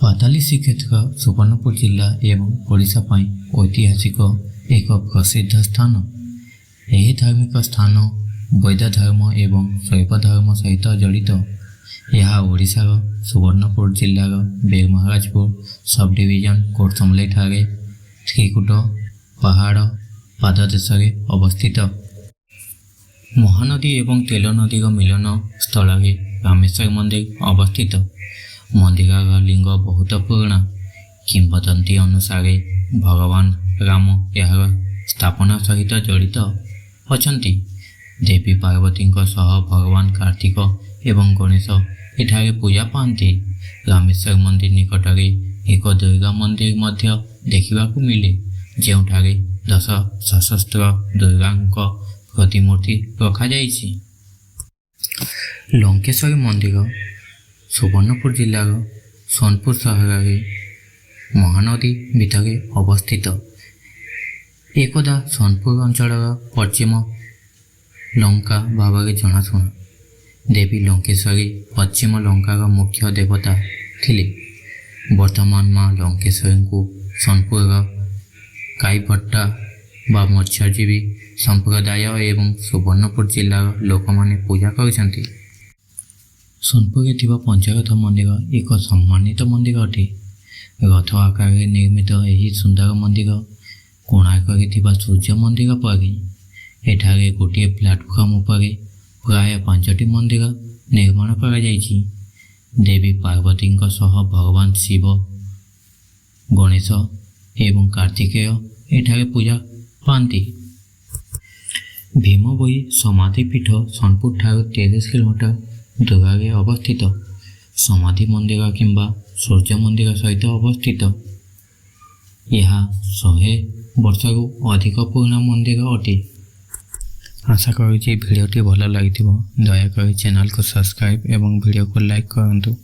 पाताली श्रीक्षेत्र सुवर्णपुर जिला एवं ओडिशा पई ऐतिहासिक एक प्रसिद्ध स्थान। यह धार्मिक स्थान बौद्ध धर्म एवं शैव धर्म सहित जड़ित। यह ओडिशार सुवर्णपुर जिलार बेगमहाराजपुर सब डिविजन कोटसमलाई ठारे त्रिकुट पहाड़ पाददेश अवस्थित। महानदी एवं तेल नदी मिलन स्थल रामेश्वर मंदिर अवस्थित। मंदिर लिंग बहुत पुराणा। किंवदंती अनुसार भगवान राम यार स्थापना सहित जड़ित अछंती। देवी पार्वती सह भगवान कार्तिक एवं गणेश एठारे पूजा पाती। रामेश्वर मंदिर निकटरे एक दुर्गा मंदिर मध्य देखिबाकु मिले, जेउठारे 10 सशस्त्र दुर्गांक प्रतिमूर्ति रखा जाइछि। लंकेश्वर मंदिर सुवर्णपुर जिलार सोनपुर सहर महानदी भितरे अवस्थित। एकदा सोनपुर अंचल पश्चिम लंका भाव जनाशुना। देवी लंकेश्वरी पश्चिम लंकार मुख्य देवता थिले। वर्तमान माँ लंकेश्वरी को सोनपुर काईभट्टा बा मत्स्यजीवी संप्रदाय एवं सुवर्णपुर जिलार लोक माने पूजा करछन्ति। सोनपुर पंचरथ मंदिर एक सम्मानित मंदिर अटे। रथ आकार निर्मित यही सुंदर मंदिर कोणार्क सूर्य मंदिर परि एठारे गोटे प्लाटफर्म उपरे प्राय 5टी मंदिर निर्माण करा जाइछि। देवी पार्वती सह भगवान शिव गणेश एवं कार्तिकेय एठारे पूजा पाती। भीमभोई समाधि पीठ सोनपुर ठारू 23 किलोमीटर दूर अवस्थित। समाधि मंदिर किंबा सूर्य मंदिर सहित अवस्थित। यह 100 वर्ष अधिक पुराना मंदिर अटे। आशा करुछि भिडियोटी भल लगी। दयाकोरी चैनल को सब्सक्राइब एवं वीडियो को लाइक करंतु।